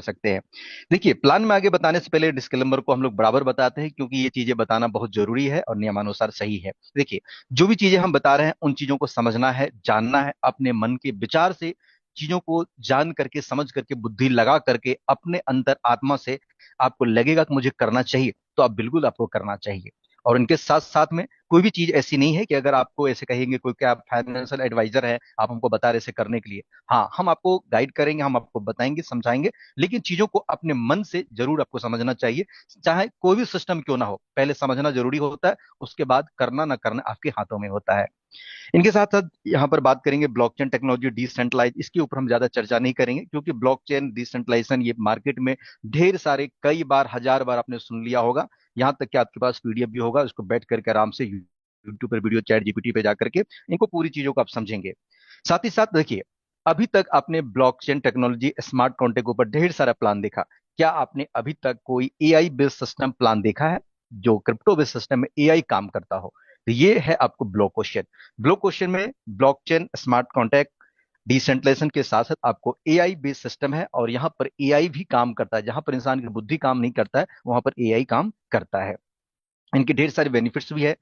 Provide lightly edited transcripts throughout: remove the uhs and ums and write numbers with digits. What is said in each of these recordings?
सकते हैं। देखिए, प्लान में आगे बताने से पहले डिस्क्लेमर को हम लोग बराबर बताते हैं, क्योंकि ये चीजें बताना बहुत जरूरी है और नियमानुसार सही है। देखिए, जो भी चीजें हम बता रहे हैं उन चीजों को समझना है, जानना है, अपने मन के विचार से चीजों को जान करके, समझ करके, बुद्धि लगा करके, अपने अंतर आत्मा से आपको लगेगा कि मुझे करना चाहिए, तो आप बिल्कुल आपको करना चाहिए। और इनके साथ साथ में कोई भी चीज ऐसी नहीं है कि अगर आपको ऐसे कहेंगे कोई, क्या आप फाइनेंशियल एडवाइजर है, आप हमको बता रहे ऐसे करने के लिए। हाँ, हम आपको गाइड करेंगे, हम आपको बताएंगे, समझाएंगे, लेकिन चीजों को अपने मन से जरूर आपको समझना चाहिए। चाहे कोई भी सिस्टम क्यों ना हो, पहले समझना जरूरी होता है, उसके बाद करना ना करना आपके हाथों में होता है। इनके साथ साथ यहाँ पर बात करेंगे ब्लॉकचेन टेक्नोलॉजी डिसेंट्रलाइज, इसके ऊपर हम ज्यादा चर्चा नहीं करेंगे, क्योंकि ब्लॉकचेन डिसेंट्रलाइजेशन ये मार्केट में ढेर सारे, कई बार, हजार बार आपने सुन लिया होगा। यहाँ तक कि आपके पास पीडीएफ भी होगा, उसको बैठ करके आराम से यूट्यूब पर वीडियो, चैट जीपीटी पे जाकर के इनको पूरी चीजों को आप समझेंगे। साथ ही साथ देखिए, अभी तक आपने ब्लॉकचेन टेक्नोलॉजी स्मार्ट कॉन्ट्रैक्ट के ऊपर ढेर सारा प्लान देखा। क्या आपने अभी तक कोई एआई बेस्ड सिस्टम प्लान देखा है, जो क्रिप्टो बेस्ड सिस्टम में एआई काम करता हो? तो ये है आपको ब्लॉक क्वेश्चन। ब्लॉक क्वेश्चन में ब्लॉकचेन स्मार्ट कॉन्ट्रैक्ट डिसेंट्रलाइजेशन के साथ साथ आपको एआई बेस्ड सिस्टम है, और यहाँ पर एआई भी काम करता है। जहां पर इंसान की बुद्धि काम नहीं करता है, वहां पर एआई काम करता है। इनके ढेर सारे बेनिफिट्स भी है।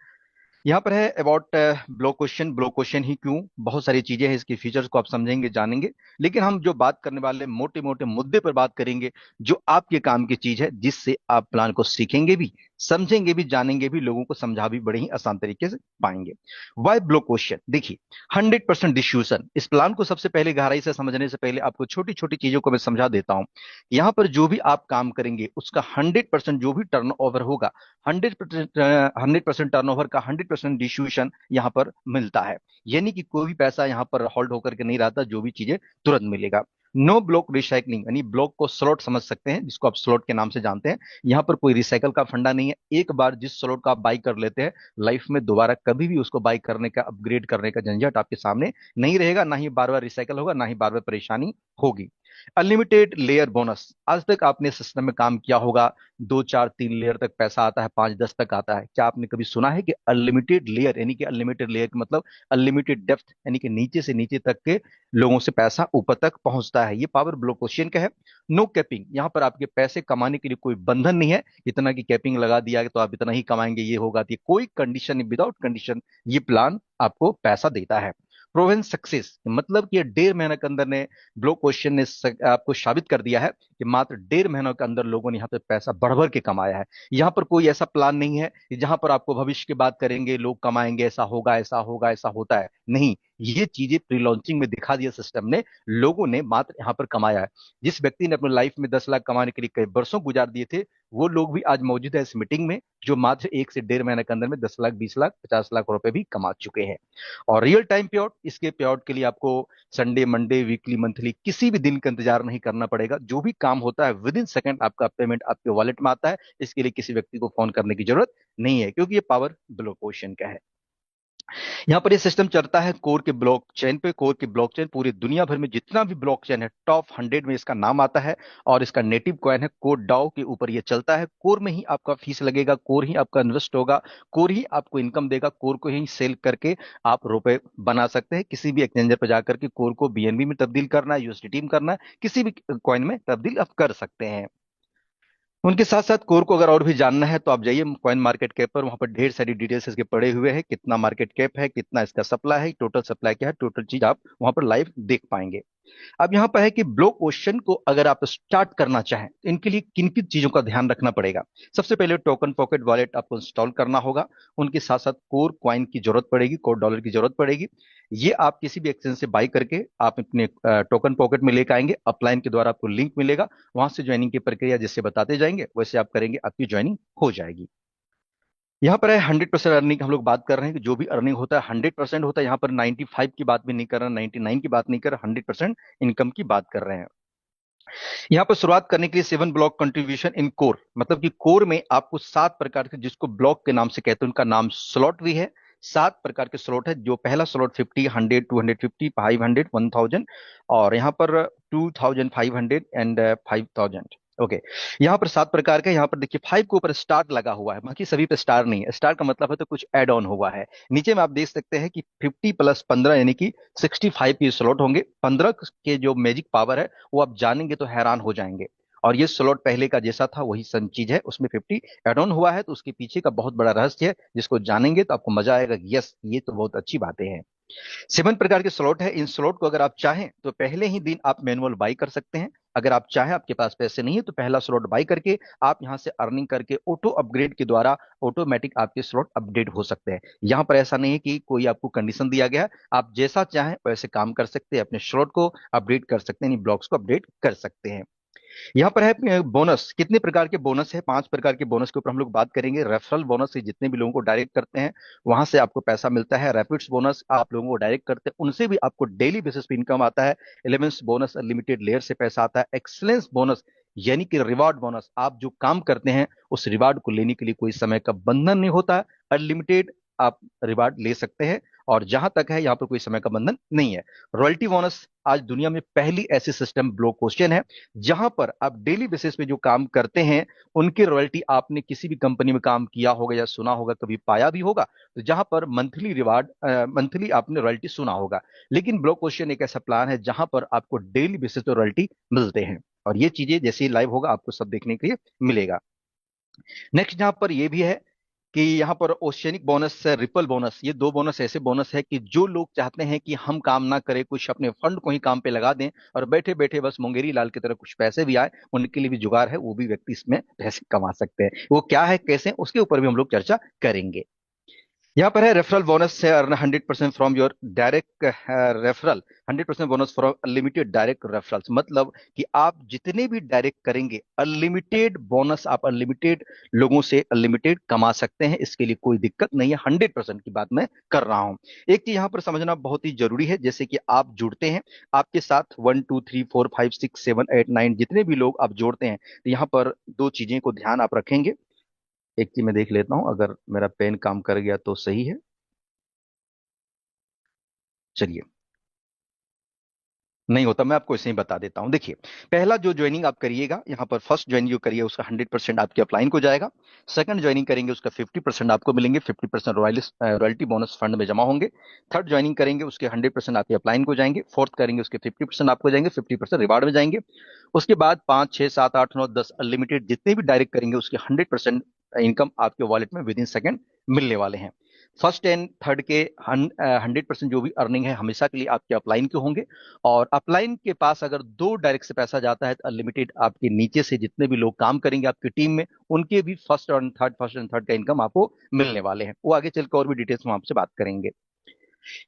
यहाँ पर है about block question. Block question ही क्यों, बहुत सारी चीजें हैं, इसके फीचर्स को आप समझेंगे, जानेंगे। लेकिन हम जो बात करने वाले मोटे मोटे मुद्दे पर बात करेंगे, जो आपके काम की चीज है, जिससे आप प्लान को सीखेंगे भी, समझेंगे भी, जानेंगे भी, लोगों को समझा भी बड़े ही आसान तरीके से पाएंगे। Why block question? देखिए, 100% डिस्ट्रीब्यूशन, इस प्लान को सबसे पहले गहराई से समझने से पहले आपको छोटी छोटी चीजों को मैं समझा देता हूं। यहाँ पर जो भी आप काम करेंगे, उसका 100% जो भी टर्न ओवर होगा, 100% टर्नओवर का 100% डिस्ट्रीब्यूशन यहाँ पर मिलता है। यानी कि कोई भी पैसा यहाँ पर होल्ड होकर के नहीं रहता, जो भी चीजें तुरंत मिलेगा। नो ब्लॉक रिसाइकलिंग, यानी ब्लॉक को स्लॉट समझ सकते हैं, जिसको आप स्लॉट के नाम से जानते हैं। यहाँ पर कोई रिसाइकल का फंडा नहीं है। एक बार जिस स्लॉट का आप बाई कर लेते हैं, लाइफ में दोबारा कभी भी उसको बाई करने का, अपग्रेड करने का झंझट आपके सामने नहीं रहेगा। ना ही बार बार रिसाइकल होगा, ना ही बार बार परेशानी होगी। अनलिमिटेड लेयर बोनस, आज तक आपने सिस्टम में काम किया होगा, 2 4 3 लेयर तक पैसा आता है, 5 10 तक आता है। क्या आपने कभी सुना है कि अनलिमिटेड लेयर, यानी कि अनलिमिटेड लेयर का मतलब अनलिमिटेड डेप्थ, यानी कि नीचे से नीचे तक के लोगों से पैसा ऊपर तक पहुंचता है? ये पावर ब्लॉक क्वेश्चन का है। नो कैपिंग, यहाँ पर आपके पैसे कमाने के लिए कोई बंधन नहीं है, इतना की कैपिंग लगा दिया तो आप इतना ही कमाएंगे, ये होगा, तो ये कोई कंडीशन, विदाउट कंडीशन ये प्लान आपको पैसा देता है। प्रोवन सक्सेस, मतलब कि 1.5 महीने के अंदर ने, ब्लॉक क्वेश्चन ने आपको साबित कर दिया है कि मात्र 1.5 महीनों के अंदर लोगों ने यहाँ पे पैसा बढ़ बढ़ के कमाया है। यहाँ पर कोई ऐसा प्लान नहीं है कि जहां पर आपको भविष्य की बात करेंगे, लोग कमाएंगे, ऐसा होगा, ऐसा होगा, ऐसा होता है, नहीं। ये चीजें प्री लॉन्चिंग में दिखा दिया सिस्टम ने, लोगों ने मात्र यहाँ पर कमाया है। जिस व्यक्ति ने अपनी लाइफ में 10 लाख कमाने के लिए कई वर्षों गुजार दिए थे, वो लोग भी आज मौजूद है इस मीटिंग में, जो मात्र 1 से 1.5 महीने के अंदर में 10 लाख, 20 लाख, 50 लाख रुपए भी कमा चुके हैं। और रियल टाइम पे आउट, इसके पे आउट के लिए आपको संडे, मंडे, वीकली, मंथली, किसी भी दिन का इंतजार नहीं करना पड़ेगा। जो भी काम होता है विद इन सेकंड आपका पेमेंट आपके वॉलेट में आता है। इसके लिए किसी व्यक्ति को फोन करने की जरूरत नहीं है, क्योंकि ये पावर ब्लॉक ओशन का है। यहाँ पर ये सिस्टम चलता है कोर के ब्लॉकचेन पे। कोर के ब्लॉकचेन पूरी दुनिया भर में जितना भी ब्लॉकचेन है, टॉप 100 में इसका नाम आता है। और इसका नेटिव कॉइन है कोर डाओ, के ऊपर ये चलता है। कोर में ही आपका फीस लगेगा, कोर ही आपका इन्वेस्ट होगा, कोर ही आपको इनकम देगा, कोर को ही सेल करके आप रुपए बना सकते हैं। किसी भी एक्सचेंजर पर जाकर के कोर को बीएनबी में तब्दील करना है, यूएसडीटी में करना है, किसी भी कॉइन में तब्दील आप कर सकते हैं। उनके साथ साथ कोर को अगर और भी जानना है, तो आप जाइए कॉइन मार्केट कैप पर, वहां पर ढेर सारी डिटेल्स इसके पड़े हुए हैं। कितना मार्केट कैप है, कितना इसका सप्लाई है, टोटल सप्लाई क्या है, टोटल चीज आप वहां पर लाइव देख पाएंगे। अब यहाँ पर है कि ब्लॉक ओशन को अगर आप स्टार्ट करना चाहें, तो इनके लिए किन किन चीजों का ध्यान रखना पड़ेगा। सबसे पहले टोकन पॉकेट वॉलेट आपको इंस्टॉल करना होगा। उनके साथ साथ कोर क्वाइन की जरूरत पड़ेगी, कोर डॉलर की जरूरत पड़ेगी। ये आप किसी भी एक्सचेंज से बाई करके आप अपने टोकन पॉकेट में लेकर आएंगे। अपलाइन के द्वारा आपको लिंक मिलेगा, वहां से ज्वाइनिंग की प्रक्रिया जैसे बताते जाएंगे वैसे आप करेंगे, आपकी ज्वाइनिंग हो जाएगी। यहाँ पर है 100% अर्निंग, हम लोग बात कर रहे हैं कि जो भी अर्निंग होता है 100% होता है। यहाँ पर 95 की बात भी नहीं कर रहे, 99 की बात नहीं कर रहे, 100% इनकम की बात कर रहे हैं। यहाँ पर शुरुआत करने के लिए 7 ब्लॉक कंट्रीब्यूशन इन कोर, मतलब कि कोर में आपको 7 प्रकार के, जिसको ब्लॉक के नाम से कहते हैं, उनका नाम स्लॉट भी है। 7 प्रकार के स्लॉट है। जो पहला स्लॉट 50, 100, 250, 500, 1000, और यहाँ पर 2500 एंड 5000। ओके, यहाँ पर 7 प्रकार का। यहाँ पर देखिए 5 के ऊपर स्टार लगा हुआ है, बाकी सभी पे स्टार नहीं है। स्टार का मतलब है तो कुछ एड ऑन हुआ है। नीचे में आप देख सकते हैं कि 50 + 15 यानी कि 65 के स्लॉट होंगे। 15 के जो मैजिक पावर है वो आप जानेंगे तो हैरान हो जाएंगे। और ये स्लॉट पहले का जैसा था वही सन चीज है, उसमें 50 एड ऑन हुआ है, तो उसके पीछे का बहुत बड़ा रहस्य है जिसको जानेंगे तो आपको मजा आएगा कि यस ये तो बहुत अच्छी बातें हैं। 7 प्रकार के स्लॉट है। इन स्लॉट को अगर आप चाहें तो पहले ही दिन आप मैनुअल बाई कर सकते हैं। अगर आप चाहें, आपके पास पैसे नहीं है, तो पहला स्लॉट बाई करके आप यहां से अर्निंग करके ऑटो अपग्रेड के द्वारा ऑटोमेटिक आपके स्लॉट अपडेट हो सकते हैं। यहां पर ऐसा नहीं है कि कोई आपको कंडीशन दिया गया है, आप जैसा चाहें वैसे काम कर सकते हैं, अपने स्लॉट को अपडेट कर सकते हैं, ब्लॉक्स को अपडेट कर सकते हैं। यहाँ पर है बोनस। कितने प्रकार के बोनस है? 5 प्रकार के बोनस के ऊपर हम लोग बात करेंगे। रेफरल बोनस से जितने भी लोगों को डायरेक्ट करते हैं वहां से आपको पैसा मिलता है। रैपिड्स बोनस आप लोगों को डायरेक्ट करते हैं उनसे भी आपको डेली बेसिस पे इनकम आता है। एलिमेंट्स बोनस अनलिमिटेड लेयर से पैसा आता है। एक्सलेंस बोनस यानी कि रिवार्ड बोनस, आप जो काम करते हैं उस रिवार्ड को लेने के लिए कोई समय का बंधन नहीं होता, अनलिमिटेड आप रिवार्ड ले सकते हैं। और जहां तक है यहाँ पर कोई समय का बंधन नहीं है। रॉयल्टी बोनस आज दुनिया में पहली ऐसी सिस्टम ब्लो क्वेश्चन है जहां पर आप डेली बेसिस पे जो काम करते हैं उनकी रॉयल्टी, आपने किसी भी कंपनी में काम किया होगा या सुना होगा, कभी पाया भी होगा, तो जहां पर मंथली रिवार्ड, मंथली आपने रॉयल्टी सुना होगा। लेकिन ब्लॉक क्वेश्चन एक ऐसा प्लान है जहां पर आपको डेली बेसिस पे रॉयल्टी मिलते हैं, और ये चीजें जैसे ही लाइव होगा आपको सब देखने के लिए मिलेगा। नेक्स्ट यहाँ पर ये भी है कि यहाँ पर ओशियनिक बोनस, रिपल बोनस, ये दो बोनस ऐसे बोनस है कि जो लोग चाहते हैं कि हम काम ना करें, कुछ अपने फंड को ही काम पे लगा दें और बैठे बैठे बस मुंगेरी लाल की तरह कुछ पैसे भी आए, उनके लिए भी जुगाड़ है, वो भी व्यक्ति इसमें पैसे कमा सकते हैं। वो क्या है, कैसे, उसके ऊपर भी हम लोग चर्चा करेंगे। यहाँ पर है रेफरल बोनस है, earn 100% from your direct referral. 100% bonus from unlimited direct referrals, मतलब कि आप जितने भी डायरेक्ट करेंगे अनलिमिटेड बोनस, आप अनलिमिटेड लोगों से अनलिमिटेड कमा सकते हैं, इसके लिए कोई दिक्कत नहीं है। 100% की बात मैं कर रहा हूं। एक चीज यहाँ पर समझना बहुत ही जरूरी है, जैसे कि आप जुड़ते हैं, आपके साथ 1 2 3 4 5 6 7 8 9 जितने भी लोग आप जोड़ते हैं, तो यहाँ पर दो चीजें को ध्यान आप रखेंगे। एक चीज मैं देख लेता हूं, अगर मेरा पेन काम कर गया तो सही है। चलिए, नहीं होता मैं आपको इसे ही बता देता हूं। देखिए, पहला जो ज्वाइनिंग आप करिएगा, यहाँ पर फर्स्ट ज्वाइनिंग जो करिए उसका 100% आपके अपलाइन को जाएगा। सेकंड ज्वाइनिंग करेंगे उसका 50% आपको मिलेंगे, 50% रॉयल्टी बोनस फंड में जमा होंगे। थर्ड ज्वाइनिंग करेंगे उसके 100% आपके अपलाइन को जाएंगे। फोर्थ करेंगे उसके 50% आपको जाएंगे, 50% रिवार्ड में जाएंगे। उसके बाद 5 6 7 8 9 10 अनलिमिटेड जितने भी डायरेक्ट करेंगे उसके 100% इनकम आपके वॉलेट में विद इन सेकंड मिलने वाले हैं। फर्स्ट एंड थर्ड के 100% जो भी अर्निंग है हमेशा के लिए आपके अपलाइन के होंगे। और अपलाइन के पास अगर दो डायरेक्ट से पैसा जाता है तो अनलिमिटेड आपके नीचे से जितने भी लोग काम करेंगे आपकी टीम में उनके भी फर्स्ट एंड थर्ड का इनकम आपको मिलने वाले हैं। वो आगे चलकर और भी डिटेल्स में आपसे बात करेंगे।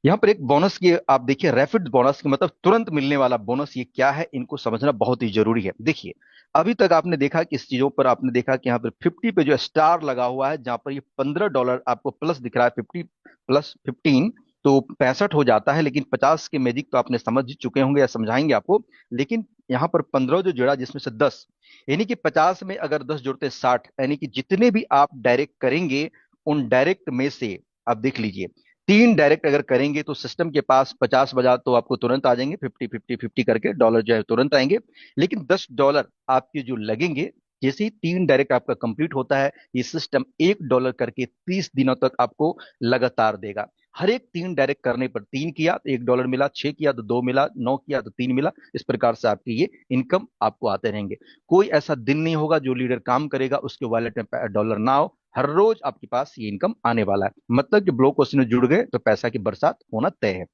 यहाँ पर एक बोनस की आप देखिए, रैपिड बोनस की मतलब तुरंत मिलने वाला बोनस, ये क्या है इनको समझना बहुत ही जरूरी है। देखिए, अभी तक आपने देखा कि इस चीजों पर आपने देखा कि यहाँ पर 50 पे जो स्टार लगा हुआ है, जहां पर ये $15 आपको प्लस दिख रहा है, 50 + 15 तो 65 हो जाता है। लेकिन 50 के मैजिक तो आपने समझ ही चुके होंगे या समझाएंगे आपको। लेकिन यहाँ पर 15 जो जुड़ा जिसमें से 10, यानी कि 50 में अगर 10 जुड़ते हैं 60, यानी कि जितने भी आप डायरेक्ट करेंगे उन डायरेक्ट में से आप देख लीजिए, 3 डायरेक्ट अगर करेंगे तो सिस्टम के पास 50 बजा तो आपको तुरंत आ जाएंगे, 50 50 50 करके डॉलर जो है तुरंत आएंगे। लेकिन $10 आपके जो लगेंगे, जैसे ही 3 डायरेक्ट आपका कंप्लीट होता है, ये सिस्टम $1 करके 30 दिनों तक आपको लगातार देगा। हर एक 3 डायरेक्ट करने पर 3 किया तो $1 मिला, 6 किया तो 2 मिला, 9 किया तो 3 मिला। इस प्रकार से आपकी ये इनकम आपको आते रहेंगे। कोई ऐसा दिन नहीं होगा जो लीडर काम करेगा उसके वॉलेट में डॉलर ना हो, हर रोज आपके पास ये इनकम आने वाला है। मतलब कि ब्लॉक क्वेश्चन में जुड़ गए तो पैसा की बरसात होना तय है।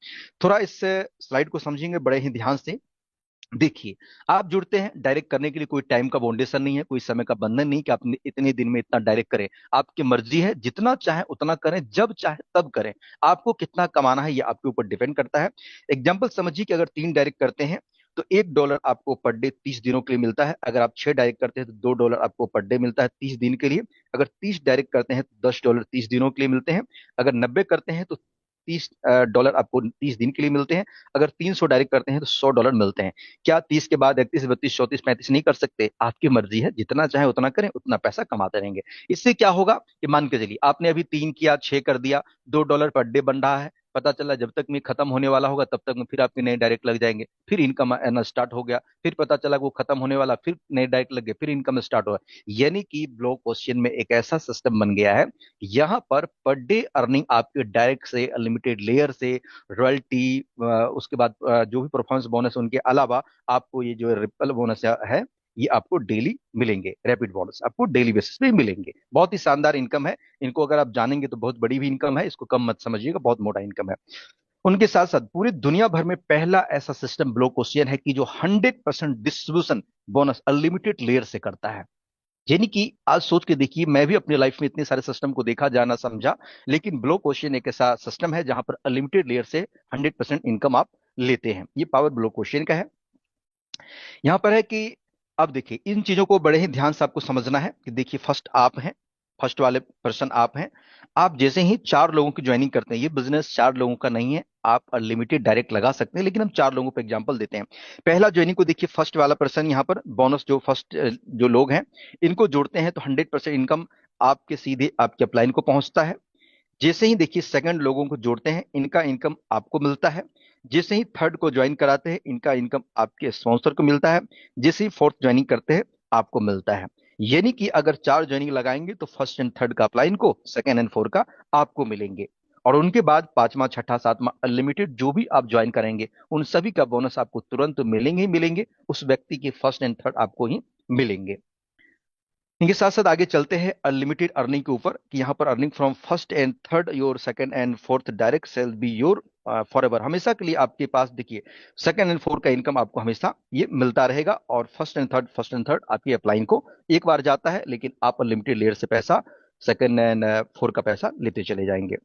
थोड़ा इस स्लाइड को समझेंगे बड़े ही ध्यान से। देखिए, आप जुड़ते हैं डायरेक्ट करने के लिए, कोई टाइम का बाउंडेशन नहीं है, कोई समय का बंधन नहीं कि आप इतने दिन में इतना डायरेक्ट करें। आपकी मर्जी है, जितना चाहे उतना करें, जब चाहे तब करें। आपको कितना कमाना है ये आपके ऊपर डिपेंड करता है। एग्जाम्पल समझिए कि अगर 3 डायरेक्ट करते हैं तो $1 आपको पर डे 30 दिनों के लिए मिलता है। अगर आप 6 डायरेक्ट करते हैं तो $2 आपको पर डे मिलता है 30 दिन के लिए। अगर 30 डायरेक्ट करते हैं तो $10 30 दिनों के लिए मिलते हैं। अगर 90 करते हैं तो $30 आपको 30 दिन के लिए मिलते हैं। अगर 300 डायरेक्ट करते हैं तो $100 मिलते हैं। क्या 30 के बाद 31 32 34 35 नहीं कर सकते? आपकी मर्जी है, जितना चाहे उतना करें, उतना पैसा कमाते रहेंगे। इससे क्या होगा कि मान के चलिए आपने अभी 3 किया, 6 कर दिया, $2 पर डे बन रहा है। पता चला जब तक में खत्म होने वाला होगा तब तक में फिर आपके नए डायरेक्ट लग जाएंगे, फिर इनकम आना स्टार्ट हो गया। फिर पता चला वो खत्म होने वाला, फिर नए डायरेक्ट लग गए, फिर इनकम स्टार्ट हुआ। यानी कि ब्लॉक क्वेश्चन में एक ऐसा सिस्टम बन गया है, यहाँ पर डे अर्निंग आपके डायरेक्ट से, अनलिमिटेड लेयर से, रॉयल्टी, उसके बाद जो भी परफॉर्मेंस बोनस उनके अलावा आपको ये जो रिपल बोनस है ये आपको डेली मिलेंगे, रैपिड बोनस आपको डेली बेसिस पे मिलेंगे। बहुत ही शानदार इनकम है, इनको अगर आप जानेंगे तो बहुत बड़ी भी इनकम है, इसको कम मत समझिएगा, बहुत मोटा इनकम है। उनके साथ साथ पूरी दुनिया भर में पहला ऐसा सिस्टम ब्लॉक ओशियन है कि जो 100% डिस्ट्रीब्यूशन बोनस अनलिमिटेड लेयर से करता है। यानी कि आज सोच के देखिए, मैं भी अपनी लाइफ में इतने सारे सिस्टम को देखा, जाना, समझा, लेकिन ब्लॉक ओशियन एक ऐसा सिस्टम है जहां पर अनलिमिटेड लेयर से 100% इनकम आप लेते हैं। ये पावर ब्लॉक ओशियन का है। यहां पर है कि अब देखिए, इन चीजों को बड़े ही ध्यान से आपको समझना है कि देखिए, फर्स्ट आप हैं, फर्स्ट वाले पर्सन आप हैं। आप जैसे ही 4 लोगों की ज्वाइनिंग करते हैं, ये बिजनेस 4 लोगों का नहीं है, आप अनलिमिटेड डायरेक्ट लगा सकते हैं, लेकिन हम 4 लोगों पर एग्जांपल देते हैं। पहला ज्वाइनिंग को देखिए, फर्स्ट वाला पर्सन यहाँ पर बोनस, जो फर्स्ट जो लोग हैं इनको जोड़ते हैं तो 100% इनकम आपके सीधे आपके अपलाइन को पहुंचता है। जैसे ही देखिए सेकंड लोगों को जोड़ते हैं, इनका इनकम आपको मिलता है। जैसे ही थर्ड को ज्वाइन कराते हैं, इनका इनकम आपके स्पॉन्सर को मिलता है। जैसे ही फोर्थ ज्वाइनिंग करते हैं, आपको मिलता है। यानी कि अगर 4 ज्वाइनिंग लगाएंगे तो फर्स्ट एंड थर्ड का अपलाइन को, सेकंड एंड फोर्थ का आपको मिलेंगे। और उनके बाद पांचवा, छठा, सातवां अनलिमिटेड जो भी आप ज्वाइन करेंगे, उन सभी का बोनस आपको तुरंत मिलेंगे ही मिलेंगे, उस व्यक्ति के फर्स्ट एंड थर्ड आपको ही मिलेंगे। इनके साथ साथ आगे चलते हैं अनलिमिटेड अर्निंग के ऊपर, कि यहाँ पर earning from first and third your second and fourth direct sale be your forever. हमेशा के लिए आपके पास देखिए सेकंड एंड फोर्थ का इनकम आपको हमेशा ये मिलता रहेगा, और फर्स्ट एंड थर्ड आपकी अपलाइन को एक बार जाता है, लेकिन आप अनलिमिटेड लेयर से पैसा, सेकंड एंड फोर्थ का पैसा लेते चले जाएंगे।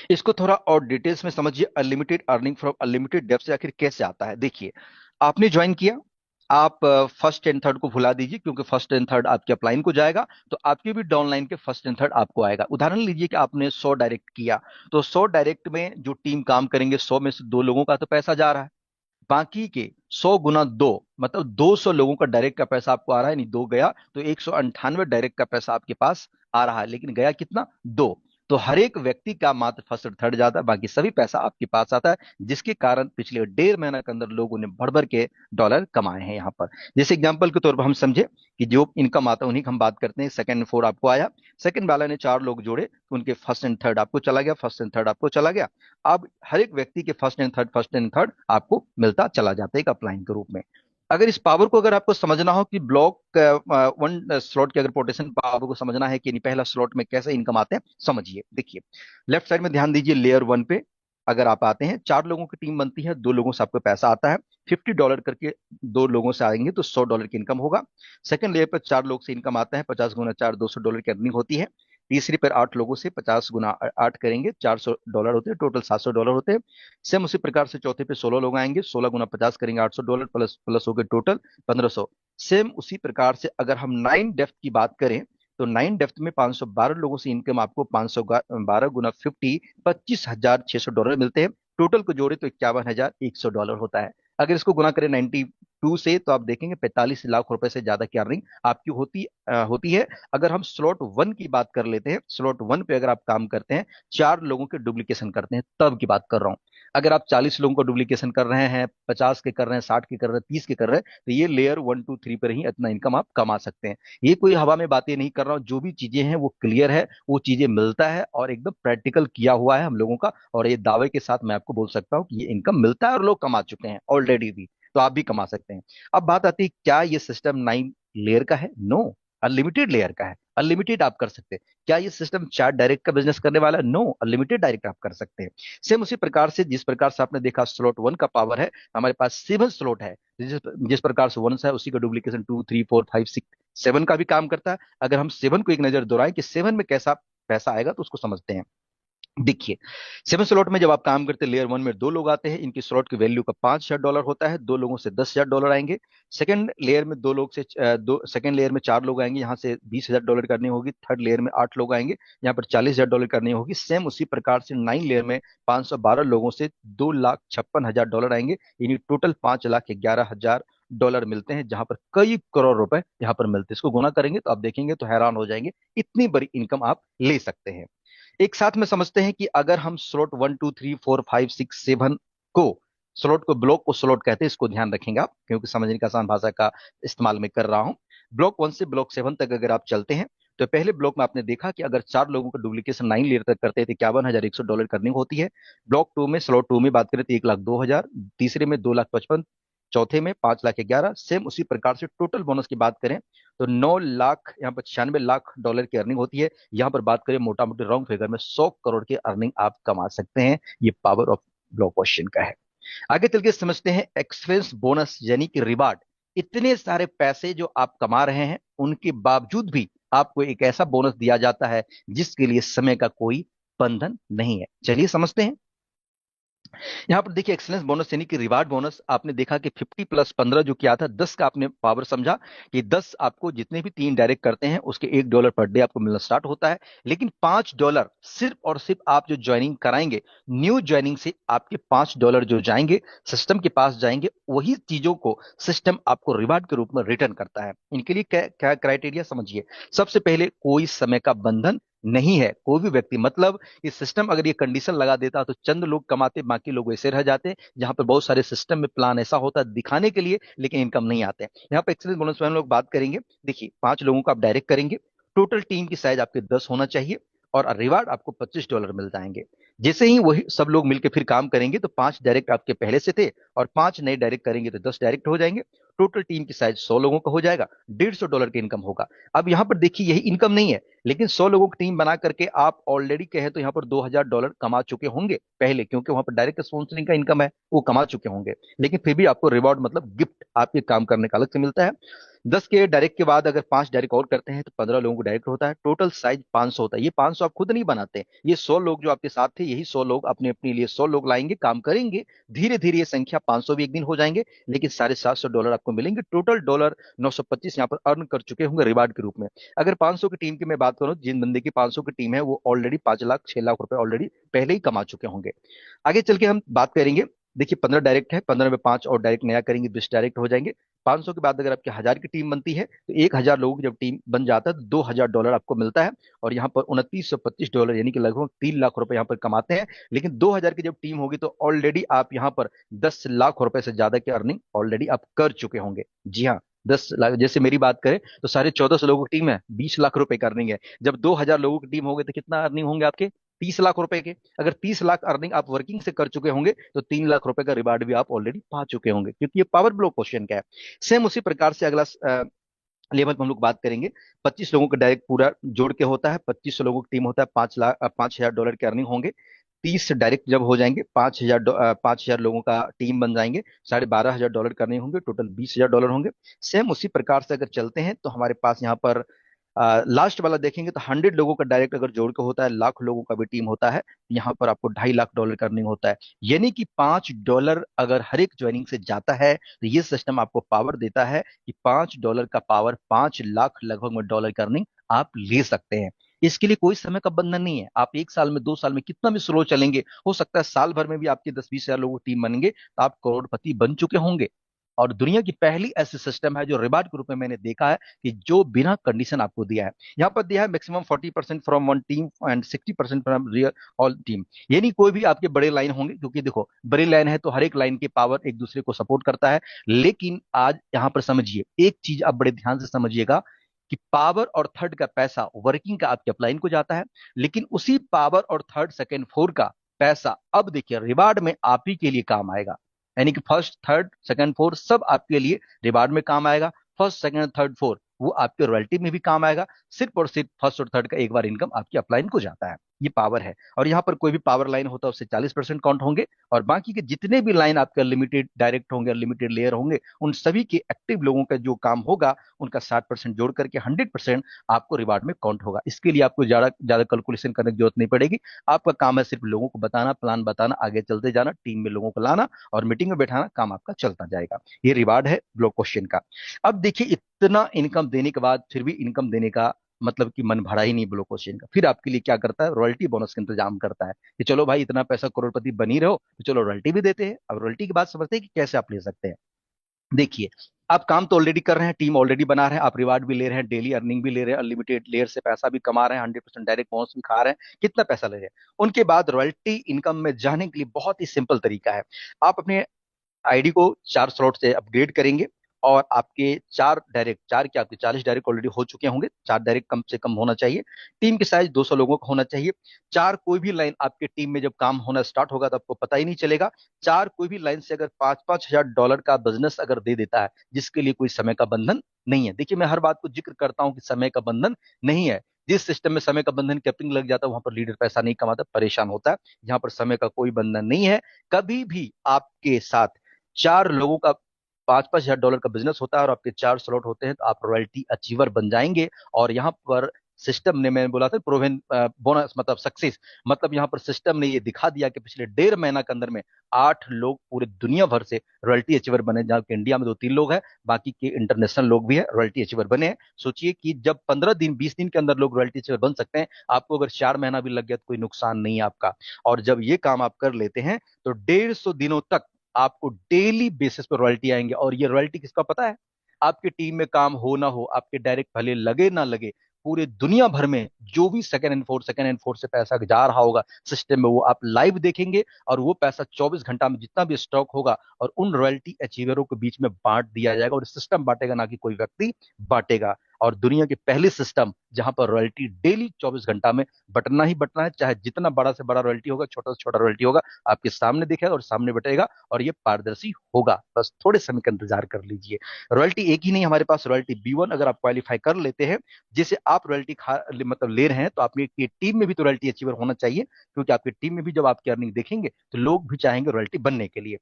इसको थोड़ा और डिटेल्स में समझिए, unlimited earning from unlimited depth से आखिर कैसे आता है। देखिए, आपने ज्वाइन किया, आप फर्स्ट एंड थर्ड को भुला दीजिए, क्योंकि फर्स्ट एंड थर्ड आपके अपलाइन को जाएगा, तो आपके भी डाउनलाइन के फर्स्ट एंड थर्ड आपको आएगा। उदाहरण लीजिए कि आपने 100 डायरेक्ट किया, तो 100 डायरेक्ट में जो टीम काम करेंगे, 100 में से 2 लोगों का तो पैसा जा रहा है। बाकी के 100 गुना 2, मतलब 200 लोगों का डायरेक्ट का पैसा आपको आ रहा है, नहीं 2 गया तो 198 डायरेक्ट का पैसा आपके पास आ रहा है, लेकिन गया कितना, 2। तो हर एक व्यक्ति का मात्र फर्स्ट और थर्ड जाता है, बाकी सभी पैसा आपके पास आता है, जिसके कारण पिछले 1.5 महीना के अंदर लोगों ने भर भर के डॉलर कमाए हैं यहाँ पर। जैसे एग्जाम्पल के तौर पर हम समझे कि जो इनकम आता है उन्हीं की हम बात करते हैं। सेकंड फोर आपको आया, सेकंड वाला ने 4 लोग जोड़े तो उनके फर्स्ट एंड थर्ड आपको चला गया, फर्स्ट एंड थर्ड आपको चला गया। अब हर एक व्यक्ति के फर्स्ट एंड थर्ड आपको मिलता चला जाता है एक अपलाइन के रूप में। अगर इस पावर को अगर आपको समझना हो कि ब्लॉक वन स्लॉट की अगर पोटेंशियल पावर को समझना है कि नहीं पहला स्लॉट में कैसे इनकम आते हैं, समझिए। देखिए, लेफ्ट साइड में ध्यान दीजिए, लेयर 1 पे अगर आप आते हैं, 4 लोगों की टीम बनती है, 2 लोगों से आपको पैसा आता है, $50 करके 2 लोगों से आएंगे तो $100 की इनकम होगा। सेकंड लेयर पर 4 लोग से इनकम आता है, 50 गुना 4, $200 की अर्निंग होती है। तीसरी पर 8 लोगों से 50 गुना 8 करेंगे, $400 होते हैं, टोटल $700 होते हैं। सेम उसी प्रकार से चौथे पे 16 लोग आएंगे, 16 गुना 50 करेंगे, $800 प्लस प्लस हो गए टोटल 1500। सेम उसी प्रकार से अगर हम 9 डेप्थ की बात करें, तो 9 डेप्थ में 512 लोगों से इनकम आपको 512 गुना 50, $25,600 मिलते हैं। टोटल को जोड़े तो $51,100 होता है। अगर इसको गुना करें 92 से, तो आप देखेंगे 45 लाख रुपए से ज्यादा की अर्निंग आपकी होती है। अगर हम स्लॉट 1 की बात कर लेते हैं, स्लॉट 1 पे अगर आप काम करते हैं, 4 लोगों के डुप्लीकेशन करते हैं, तब की बात कर रहा हूं। अगर आप 40 लोगों का डुप्लीकेशन कर रहे हैं, 50 के कर रहे हैं, 60 के कर रहे हैं, 30 के कर रहे हैं, तो ये लेयर 1 2 3 पर ही इतना इनकम आप कमा सकते हैं। ये कोई हवा में बातें नहीं कर रहा हूँ, जो भी चीजें हैं वो क्लियर है, वो चीजें मिलता है और एकदम प्रैक्टिकल किया हुआ है हम लोगों का, और ये दावे के साथ मैं आपको बोल सकता हूँ कि ये इनकम मिलता है और लोग कमा चुके हैं ऑलरेडी भी, तो आप भी कमा सकते हैं। अब बात आती है, क्या ये सिस्टम 9 लेयर का है? नो, अनलिमिटेड लेयर का है, अनलिमिटेड आप कर सकते हैं। क्या ये सिस्टम 4 डायरेक्ट का बिजनेस करने वाला है? नो, अनलिमिटेड डायरेक्ट आप कर सकते हैं। सेम उसी प्रकार से जिस प्रकार से आपने देखा स्लॉट 1 का पावर है, हमारे पास 7 स्लॉट है। जिस प्रकार से 1 है, उसी का डुप्लीकेशन 2 3 4 5 6 7 का भी काम करता है। अगर हम 7 को एक नजर दोहराएं कि 7 में कैसा पैसा आएगा, तो उसको समझते हैं। देखिए, 7 स्लॉट में जब आप काम करते हैं, लेयर 1 में 2 लोग आते हैं, इनकी स्लॉट की वैल्यू का $5,000 होता है, 2 लोगों से $10,000 आएंगे। सेकंड लेयर में 2 लोग से दो सेकंड लेयर में 4 लोग आएंगे, यहाँ से $20,000 करनी होगी। थर्ड लेयर में 8 लोग आएंगे, यहाँ पर $40,000 करनी होगी। सेम उसी प्रकार से 9 लेयर में 512 लोगों से $2,56,000 आएंगे, यानी टोटल $5,11,000 मिलते हैं, जहां पर कई करोड़ रुपए यहाँ पर मिलते हैं। इसको गुना करेंगे तो आप देखेंगे तो हैरान हो जाएंगे, इतनी बड़ी इनकम आप ले सकते हैं। एक साथ में समझते हैं कि अगर हम स्लॉट 1 2 3 4 5 6 7 को, स्लॉट को, ब्लॉक को स्लॉट कहते हैं, इसको ध्यान रखेंगे आप, क्योंकि समझने का आसान भाषा का इस्तेमाल मैं कर रहा हूं। ब्लॉक 1 से ब्लॉक 7 तक अगर आप चलते हैं, तो पहले ब्लॉक में आपने देखा कि अगर 4 लोगों का डुप्लीकेशन 9 लेयर तक करते हैं तो $51,100 करनी होती है। ब्लॉक 2 में, स्लॉट 2 में बात करें तो 1,02,000, तीसरे में 2,55,000, चौथे में 5,11,000। सेम उसी प्रकार से टोटल बोनस की बात करें तो 9 लाख, यहाँ पर 96 लाख डॉलर की अर्निंग होती है। यहाँ पर बात करें मोटा मोटी राउंड फिगर में 100 करोड़ की अर्निंग आप कमा सकते हैं। ये पावर ऑफ ब्लॉक क्वेश्चन का है। आगे चल के समझते हैं एक्सपेंस बोनस यानी कि रिवार्ड। इतने सारे पैसे जो आप कमा रहे हैं उनके बावजूद भी आपको एक ऐसा बोनस दिया जाता है जिसके लिए समय का कोई बंधन नहीं है। चलिए समझते हैं। यहाँ पर देखिए एक्सलेंस बोनस यानी कि रिवार्ड बोनस, आपने देखा कि 50 + 15 जो किया था, 10 का आपने पावर समझा कि 10 आपको जितने भी 3 डायरेक्ट करते हैं उसके $1 पर डे आपको मिलना स्टार्ट होता है। लेकिन $5 सिर्फ और सिर्फ आप जो ज्वाइनिंग कराएंगे, न्यू ज्वाइनिंग से आपके $5 जो जाएंगे सिस्टम के पास जाएंगे, वही चीजों को सिस्टम आपको रिवार्ड के रूप में रिटर्न करता है। इनके लिए क्या क्या क्राइटेरिया समझिए। सबसे पहले कोई समय का बंधन नहीं है। कोई भी व्यक्ति, मतलब ये सिस्टम अगर ये कंडीशन लगा देता तो चंद लोग कमाते, बाकी लोग ऐसे रह जाते। जहां पर बहुत सारे सिस्टम में प्लान ऐसा होता है दिखाने के लिए, लेकिन इनकम नहीं आते। यहाँ पर एक्सेलेंस बोनस में हम लोग बात करेंगे। देखिए 5 लोगों को आप डायरेक्ट करेंगे, टोटल टीम की साइज आपके 10 होना चाहिए और रिवार्ड आपको $25 मिल जाएंगे। जैसे ही वही सब लोग मिलकर फिर काम करेंगे तो 5 डायरेक्ट आपके पहले से थे और 5 नए डायरेक्ट करेंगे तो 10 डायरेक्ट हो जाएंगे। टोटल टीम की साइज 100 लोगों का हो जाएगा, $150 की इनकम होगा। अब यहाँ पर देखिए यही इनकम नहीं है, लेकिन 100 लोगों की टीम बना करके आप ऑलरेडी कहे तो यहाँ पर $2,000 कमा चुके होंगे पहले, क्योंकि वहां पर डायरेक्ट स्पॉन्सरिंग का इनकम है, वो कमा चुके होंगे। लेकिन फिर भी आपको रिवॉर्ड मतलब गिफ्ट आपके काम करने का अलग से मिलता है। 10 के डायरेक्ट के बाद अगर 5 डायरेक्ट और करते हैं तो 15 लोगों को डायरेक्ट होता है। टोटल साइज 500 होता है। ये 500 आप खुद नहीं बनाते, ये 100 लोग जो आपके साथ थे, यही 100 लोग अपने अपने लिए 100 लोग लाएंगे, काम करेंगे। धीरे धीरे ये संख्या 500 भी एक दिन हो जाएंगे, लेकिन $750 आपको मिलेंगे। टोटल डॉलर 925 यहाँ पर अर्न कर चुके होंगे रिवार्ड के रूप में। अगर 500 की टीम की मैं बात करूं, जिन बंदे की 500 की टीम है वो ऑलरेडी 5 लाख 6 लाख रुपए ऑलरेडी पहले ही कमा चुके होंगे। आगे चल के हम बात करेंगे। देखिए 15 डायरेक्ट है, 15 में 5 और डायरेक्ट नया करेंगे, 20 डायरेक्ट हो जाएंगे। 500 के बाद अगर आपकी 1000 की टीम बनती है तो 1000 लोगों की जब टीम बन जाता है तो $2000 आपको मिलता है। और यहाँ पर $2925 यानी कि लगभग 3 लाख रुपए यहाँ पर कमाते हैं। लेकिन 2000 की जब टीम होगी तो ऑलरेडी आप यहाँ पर 10 लाख रुपए से ज्यादा की अर्निंग ऑलरेडी आप कर चुके होंगे। जी हाँ, 10 लाख। जैसे मेरी बात करें तो 1450 लोगों की टीम है, 20 लाख रुपए की अर्निंग है। जब 2000 लोगों की टीम होगी तो कितना अर्निंग होंगे आपके? 30 लाख रुपए के। अगर 30 लाख अर्निंग आप वर्किंग से कर चुके होंगे तो 3 लाख रुपए का रिवार्ड भी आप ऑलरेडी पा चुके होंगे, क्योंकि ये पावर ब्लॉक क्वेश्चन का है। सेम उसी प्रकार से अगला लेवल पर हम लोग बात करेंगे। 25 लोगों का डायरेक्ट पूरा जोड़ के होता है, 25 लोगों की टीम होता है, 5 लाख $5000 के अर्निंग होंगे। 30 डायरेक्ट जब हो जाएंगे, 5,000 लोगों का टीम बन जाएंगे, $12,500 करने होंगे, टोटल $20,000 होंगे। सेम उसी प्रकार से अगर चलते हैं तो हमारे पास यहाँ पर लास्ट वाला देखेंगे तो 100 लोगों का डायरेक्ट अगर जोड़ के होता है, लाख लोगों का भी टीम होता है, यहाँ पर आपको $2.5 लाख का अर्निंग होता है। यानी कि $5 अगर हर एक ज्वाइनिंग से जाता है तो ये सिस्टम आपको पावर देता है कि $5 का पावर 5 लाख लगभग में डॉलर का अर्निंग आप ले सकते हैं। इसके लिए कोई समय का बंधन नहीं है। आप 1 साल में 2 साल में कितना भी स्लो चलेंगे, हो सकता है साल भर में भी आपके 10-20 हजार लोगों की टीम बनेंगे तो आप करोड़पति बन चुके होंगे। और दुनिया की पहली ऐसी सिस्टम है जो रिवार्ड के रूप में मैंने देखा है कि जो बिना कंडीशन आपको दिया है। यहाँ पर दिया है maximum 40% from one team and 60% from real all team. यानी कोई भी आपके बड़े लाइन होंगे, क्योंकि देखो बड़ी लाइन है तो हर एक लाइन की पावर एक दूसरे को सपोर्ट करता है। लेकिन आज यहाँ पर समझिए एक चीज, आप बड़े ध्यान से समझिएगा कि पावर और थर्ड का पैसा वर्किंग का आपके अपलाइन को जाता है, लेकिन उसी पावर और थर्ड सेकेंड फोर का पैसा अब देखिए रिवार्ड में आप ही के लिए काम आएगा। यानी कि फर्स्ट थर्ड सेकंड फोर्थ सब आपके लिए रिवार्ड में काम आएगा। फर्स्ट सेकंड थर्ड फोर्थ वो आपके रॉयल्टी में भी काम आएगा। सिर्फ और सिर्फ फर्स्ट और थर्ड का एक बार इनकम आपके अपलाइन को जाता है। ये पावर है। और यहाँ पर कोई भी पावर लाइन होता है उससे 40% काउंट होंगे, और बाकी के जितने भी लाइन आपके लिमिटेड डायरेक्ट होंगे, लिमिटेड लेयर होंगे, उन सभी के एक्टिव लोगों का जो काम होगा उनका 60% जोड़ करके 100% आपको रिवार्ड में काउंट होगा। इसके लिए आपको ज्यादा ज्यादा कैलकुलेशन करने की जरूरत नहीं पड़ेगी। आपका काम है सिर्फ लोगों को बताना, प्लान बताना, आगे चलते जाना, टीम में लोगों को लाना और मीटिंग में बैठाना, काम आपका चलता जाएगा। ये रिवार्ड है ब्लॉक क्वेश्चन का। अब देखिए इतना इनकम देने के बाद फिर भी इनकम देने का मतलब कि मन भरा ही नहीं ब्लॉक क्वेश्चन का। फिर आपके लिए क्या करता है, रॉयल्टी बोनस का इंतजाम करता है कि चलो भाई इतना पैसा करोड़पति बनी रहो तो चलो रॉयल्टी भी देते हैं। अब रॉयल्टी की बात समझते हैं कि कैसे आप ले सकते हैं। देखिए आप काम तो ऑलरेडी कर रहे हैं, टीम ऑलरेडी बना रहे हैं, आप रिवार्ड भी ले रहे हैं, डेली अर्निंग भी ले रहे हैं, अनलिमिटेड लेयर से पैसा भी कमा रहे हैं, 100% डायरेक्ट बोनस भी खा रहे हैं, कितना पैसा ले रहे हैं। उनके बाद रॉयल्टी इनकम में जाने के लिए बहुत ही सिंपल तरीका है। आप अपने आईडी को 4 स्लॉट से अपग्रेड करेंगे और आपके चार डायरेक्ट, चार क्या आपके 40 डायरेक्ट ऑलरेडी हो चुके होंगे, चार डायरेक्ट कम से कम होना चाहिए। टीम की साइज 200 लोगों का होना चाहिए। चार कोई भी लाइन आपके टीम में जब काम होना स्टार्ट होगा तो आपको पता ही नहीं चलेगा। चार कोई भी लाइन से अगर 5-5 हजार डॉलर का बिजनेस अगर दे देता है, जिसके लिए कोई समय का बंधन नहीं है। देखिए, मैं हर बात को जिक्र करता हूं कि समय का बंधन नहीं है। जिस सिस्टम में समय का बंधन कैपिंग लग जाता है, वहां पर लीडर पैसा नहीं कमाता, परेशान होता है। यहाँ पर समय का कोई बंधन नहीं है। कभी भी आपके साथ चार लोगों का 5-5 हजार डॉलर का बिजनेस होता है और आपके चार स्लॉट होते हैं, तो आप रॉयल्टी अचीवर बन जाएंगे। और यहाँ पर सिस्टम ने, मैंने बोला था प्रोवेन बोनस मतलब सक्सेस, मतलब यहाँ पर सिस्टम ने ये दिखा दिया कि पिछले 1.5 महीना के अंदर में 8 लोग पूरे दुनिया भर से रॉयल्टी अचीवर बने, जहाँ के इंडिया में 2-3 लोग हैं, बाकी के इंटरनेशनल लोग भी है रॉयल्टी अचीवर बने हैं। सोचिए कि जब 15 दिन 20 दिन के अंदर लोग रॉयल्टी अचीवर बन सकते हैं, आपको अगर 4 महीना भी लग गया तो कोई नुकसान नहीं है आपका। और जब ये काम आप कर लेते हैं तो 150 दिनों तक आपको डेली बेसिस पर रॉयल्टी आएंगे। और ये रॉयल्टी किसका पता है? आपकी टीम में काम हो ना हो, आपके डायरेक्ट भले लगे ना लगे, पूरे दुनिया भर में जो भी सेकंड एंड फोर्थ से पैसा जा रहा होगा सिस्टम में, वो आप लाइव देखेंगे। और वो पैसा 24 घंटा में जितना भी स्टॉक होगा और उन रॉयल्टी अचीवरों के बीच में बांट दिया जाएगा। और सिस्टम बांटेगा, ना कि कोई व्यक्ति बांटेगा। और दुनिया के पहले सिस्टम जहां पर रॉयल्टी डेली 24 घंटा में बटना ही बटना है, चाहे जितना बड़ा से बड़ा रॉयल्टी होगा, छोटा से छोटा रॉयल्टी होगा, आपके सामने दिखेगा और सामने बटेगा। और ये पारदर्शी होगा, बस थोड़े समय का इंतजार कर लीजिए। रॉयल्टी एक ही नहीं, हमारे पास रॉयल्टी B1 अगर आप क्वालिफाई कर लेते हैं, जिसे आप रॉयल्टी खा मतलब ले रहे हैं, तो आपकी टीम में भी तो रॉयल्टी अचीवर होना चाहिए। क्योंकि आपकी टीम में भी जब आपकी अर्निंग देखेंगे तो लोग भी चाहेंगे रॉयल्टी बनने के लिए।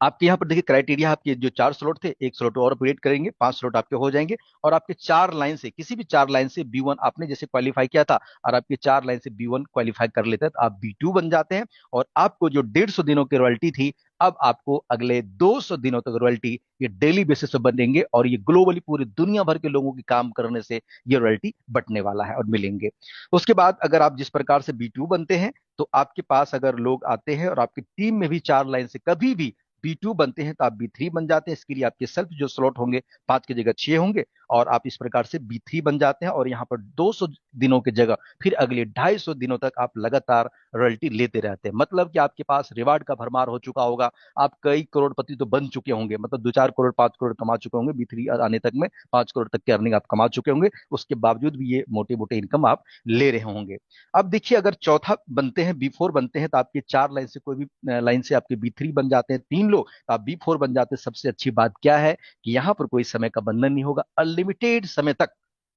आपके यहाँ पर देखिए क्राइटेरिया, आपके जो चार स्लॉट थे, एक स्लॉट और अपग्रेड करेंगे, 5 स्लॉट आपके हो जाएंगे। और आपके चार लाइन से, किसी भी चार लाइन से B1 आपने जैसे क्वालिफाई किया था, और आपके चार लाइन से B1 क्वालिफाई कर लेते हैं, तो आप B2 बन जाते हैं। और आपको जो 150 दिनों की रॉयल्टी थी, अब आपको अगले 200 दिनों तक रॉयल्टी ये डेली बेसिस पे बनेंगे। और ये ग्लोबली पूरी दुनिया भर के लोगों के काम करने से ये रॉयल्टी बटने वाला है और मिलेंगे। उसके बाद अगर आप जिस प्रकार से B2 बनते हैं, तो आपके पास अगर लोग आते हैं और आपकी टीम में भी चार लाइन से कभी भी B2 बनते हैं, तो आप B3 बन जाते हैं। इसके लिए आपके सेल्फ जो स्लॉट होंगे, 5 की जगह 6 होंगे, और आप इस प्रकार से B3 बन जाते हैं। और यहाँ पर 200 दिनों की जगह फिर अगले 250 दिनों तक आप लगातार रॉयल्टी लेते रहते हैं। मतलब कि आपके पास रिवार्ड का भरमार हो चुका होगा। आप कई करोड़पति तो बन चुके होंगे, मतलब 2-4 करोड़ 5 करोड़ कमा चुके होंगे B3 आने तक में, 5 करोड़ तक की अर्निंग आप कमा चुके होंगे। उसके बावजूद भी ये मोटे मोटे इनकम आप ले रहे होंगे। अब देखिए, अगर चौथा बनते हैं, B4 बनते हैं, तो आपके चार लाइन से कोई भी लाइन से आपके B3 बन जाते हैं, 3 लोग, तो आप B4 बन जाते हैं। सबसे अच्छी बात क्या है कि यहाँ पर कोई समय का बंधन नहीं होगा, अनलिमिटेड समय तक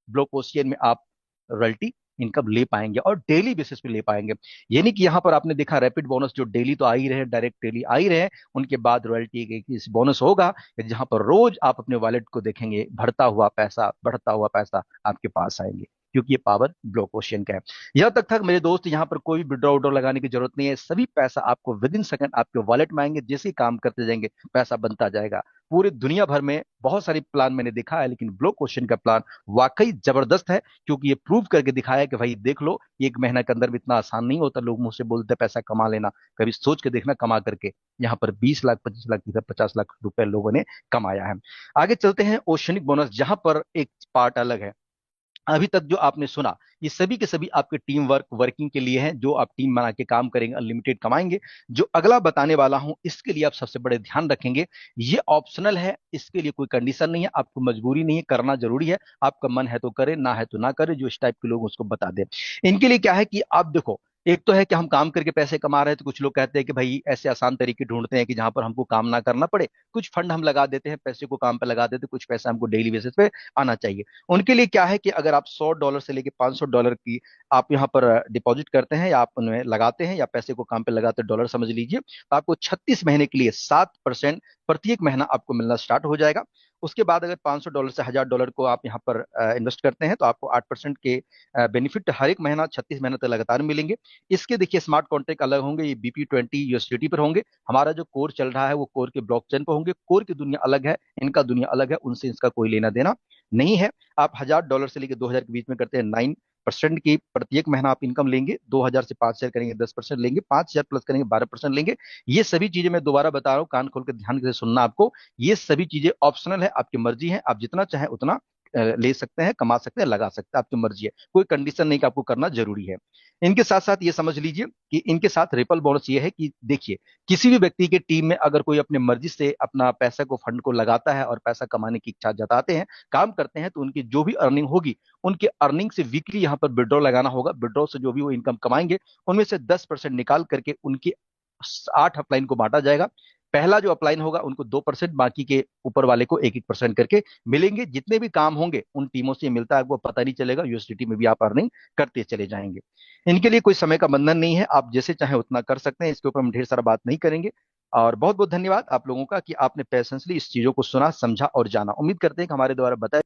ब्लॉक ओशियन में आप रॉयल्टी इनकम ले पाएंगे और डेली बेसिस पे ले पाएंगे। ये नहीं कि यहाँ पर आपने देखा रैपिड बोनस जो डेली तो आ ही रहे हैं, डायरेक्ट डेली आ ही रहे हैं, उनके बाद रॉयल्टी एक बोनस होगा जहां पर रोज आप अपने वॉलेट को देखेंगे, बढ़ता हुआ पैसा, बढ़ता हुआ पैसा आपके पास आएंगे। क्योंकि ये पावर ब्लॉक ओशियन का है। यह तक था मेरे दोस्त, यहाँ पर कोई भी विड्रॉ उड्रॉ लगाने की जरूरत नहीं है। सभी पैसा आपको विद इन सेकंड आपके वॉलेट में आएंगे। जैसे ही काम करते जाएंगे, पैसा बनता जाएगा। पूरे दुनिया भर में बहुत सारी प्लान मैंने देखा है, लेकिन ब्लॉक ओशियन का प्लान वाकई जबरदस्त है। क्योंकि ये प्रूव करके दिखाया है कि भाई देख लो, 1 महीना के अंदर भी इतना आसान नहीं होता। लोग मुझसे बोलते हैं पैसा कमा लेना, कभी सोच के देखना कमा करके। यहाँ पर 20 लाख 25 लाख 50 लाख रुपए लोगों ने कमाया है। आगे चलते हैं ओशनिक बोनस, जहां पर एक पार्ट अलग है। अभी तक जो आपने सुना, ये सभी के सभी आपके टीम वर्क वर्किंग के लिए हैं। जो आप टीम बना के काम करेंगे, अनलिमिटेड कमाएंगे। जो अगला बताने वाला हूं, इसके लिए आप सबसे बड़े ध्यान रखेंगे, ये ऑप्शनल है, इसके लिए कोई कंडीशन नहीं है, आपको मजबूरी नहीं है, करना जरूरी है। आपका मन है तो करे, ना है तो ना करे, जो इस टाइप के लोग उसको बता दे। इनके लिए क्या है कि आप देखो, एक तो है कि हम काम करके पैसे कमा रहे हैं, तो कुछ लोग कहते हैं कि भाई ऐसे आसान तरीके ढूंढते हैं कि जहां पर हमको काम ना करना पड़े। कुछ फंड हम लगा देते हैं, पैसे को काम पे लगा देते हैं, कुछ पैसा हमको डेली बेसिस पे आना चाहिए। उनके लिए क्या है कि अगर आप $100 से लेके $500 की आप यहाँ पर डिपॉजिट करते हैं, या आप उन्हें लगाते हैं, या पैसे को काम पे लगाते हैं, डॉलर समझ लीजिए, तो आपको 36 महीने के लिए 7% प्रत्येक महीना आपको मिलना स्टार्ट हो जाएगा। उसके बाद अगर $500 से $1000 को आप यहाँ पर इन्वेस्ट करते हैं, तो आपको 8% के बेनिफिट हर एक महीना 36 महीने तक लगातार मिलेंगे। इसके देखिए स्मार्ट कॉन्ट्रैक्ट अलग होंगे, ये BP20 USDT पर होंगे। हमारा जो कोर चल रहा है वो कोर के ब्लॉकचेन पर होंगे। कोर की दुनिया अलग है, इनका दुनिया अलग है, उनसे इसका कोई लेना देना नहीं है। आप $1000 से लेकर 2000 के बीच में करते हैं, 9% की प्रत्येक महीना आप इनकम लेंगे। 2000 से 5000 करेंगे, 10% लेंगे। 5000 प्लस करेंगे, 12% लेंगे। ये सभी चीजें मैं दोबारा बता रहा हूँ, कान खोल कर ध्यान से सुनना आपको। ये सभी चीजें ऑप्शनल है, आपकी मर्जी है, आप जितना चाहें उतना ले सकते हैं, कमा सकते हैं, लगा सकते हैं, आपकी मर्जी है, कोई कंडीशन नहीं कि आपको करना जरूरी है। इनके साथ साथ ये समझ लीजिए कि इनके साथ रिपल बोनस ये है कि देखिए, किसी भी व्यक्ति के टीम में अगर कोई अपने मर्जी से अपना पैसा को फंड को लगाता है और पैसा कमाने की इच्छा जताते हैं, काम करते हैं, तो उनकी जो भी अर्निंग होगी, उनके अर्निंग से वीकली यहाँ पर विड्रॉ लगाना होगा। विड्रॉ से जो भी वो इनकम कमाएंगे, उनमें से 10% निकाल करके उनकी 8 अपलाइन को बांटा जाएगा। पहला जो अपलाइन होगा उनको 2%, बाकी के ऊपर वाले को 1-1% करके मिलेंगे। जितने भी काम होंगे उन टीमों से मिलता है, आपको पता नहीं चलेगा, यूएसडीटी में भी आप अर्निंग करते चले जाएंगे। इनके लिए कोई समय का बंधन नहीं है, आप जैसे चाहे उतना कर सकते हैं, इसके ऊपर हम ढेर सारा बात नहीं करेंगे। और बहुत बहुत धन्यवाद आप लोगों का कि आपने पेशेंसली इस चीजों को सुना, समझा और जाना। उम्मीद करते हैं कि हमारे द्वारा बताया